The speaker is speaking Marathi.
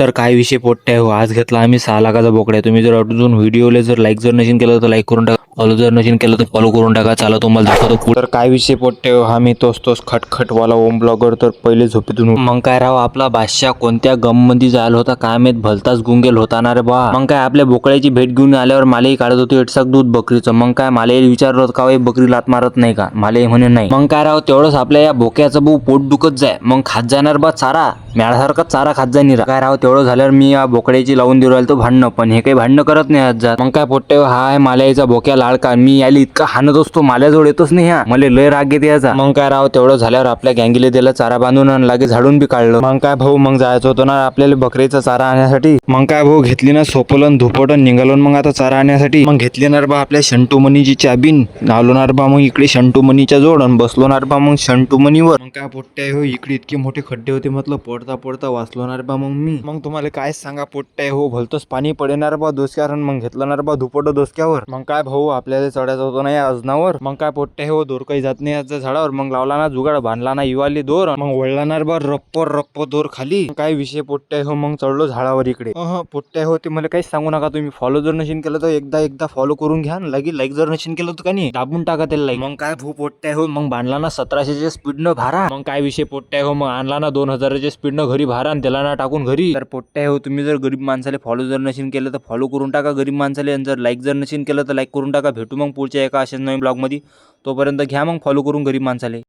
तर काय विषय पोट्टे हो, आज घेतला आम्ही 6 लाखाचा बोकड्या. तुम्ही जर अजून व्हिडिओला जर लाईक जर नशीन केलं तर लाईक करून टाका, फॉलो जर नशीन केलं तर फॉलो करून टाका. चला तुम्हाला दाखवतो. तर काय विषय पोट्टे हो, हा मी तोच खटखटवाला ओम ब्लॉगर. तर पहिले झोपेतून मग काय राव, आपला बादशाह कोणत्या गम मध्ये जायला होता काय माहित, भलताच गुंगेल होता ना रे बा. मग काय आपल्या बोकड्याची भेट घेऊन आल्यावर मालेही काढत होती एटसाक दूध बकरीचं. मग काय माले विचारलं का वे बकरी लात मारत नाही का, माले म्हणे नाही. मग काय राव, तेवढंच आपल्या या बोक्याचं भाऊ पोट दुखत जाय. मग खात जाणार बा चारा, मेळासारखा चारा खात जाय निरा. काय राव, तेवढं झाल्यावर मी या बोकड्याची लावून देऊ राहिलो तो भांडणं, पण हे काही भांडणं करत नाही आज जात. मग काय पोट्टे हा आहे माल्याचा बोक्या लाडका. मी याला इतका हाणत असतो, माल्याजवळ येतोच नाही हा, मला लय राग येते याचा. मग काय राव, तेवढं झाल्यावर आपल्या गँगीले दिला चारा बांधून आणि लागे झाडून बी काढलं. मग काय भाऊ, मग जायचं होतं ना आपल्याला बकरीचा चारा आणण्यासाठी. मग काय भाऊ, घेतली ना सोपलन धुपटन निघालो मग आता चारा आणण्यासाठी. मग घेतली ना बा आपल्या शंटूमणीची चाबीन, आलो ना बा मग इकडे शंटूमणीच्या जोड आणि बसलो ना बा मग शंटूमणीवर. मग काय पोट्टे हो, इकडे इतके मोठे खड्डे होते, म्हटलं पडता पडता वाचलो ना बा मग तुम्हाला काय सांगा पोट्टे हो, भलतंच पाणी पडेणार बा डोसक्यावर. मग घेतलं ना बा धुपट डोसक्यावर. मग काय भाऊ, आपल्याला चढायचं होतं ना या अजनावर. मग काय पोट्टे हो, दोर काही जात नाही याच्या झाडावर. मग लावला ना जुगाड, बांधला ना इवाली दोर, मग वळला ना बा रप्प दोर खाली. काय विषय पोट्टे हो, मग चढलो झाडावर इकडे. पोट्टे हो, ते मला काहीच सांगू नका. तुम्ही फॉलो जर नशीन केलं तर एकदा फॉलो करून घ्या, लगे लाईक जर नशीन केलं तर का नाही दाबून टाका त्याला लाईक. मग काय भाऊ पोट्टे हो, मग बांधला ना 1700च्या स्पीडनं भारा. मग काय विषय पोट्टे हो, मग आणला ना 2000च्या स्पीडनं घरी भारा आणि त्याला ना टाकून घरी. तर पोट्टे हो, तुम्ही जर गरीब माणसाला फॉलो जर नशीन केलं तर फॉलो करून टाका गरीब माणसाला, आणि जर लाईक जर नशीन केलं तर लाईक करून टाका. भेटू मग पुढच्या एका अशाच नवीन ब्लॉग मध्ये. तोपर्यंत घ्या मग फॉलो करून गरीब माणसाले.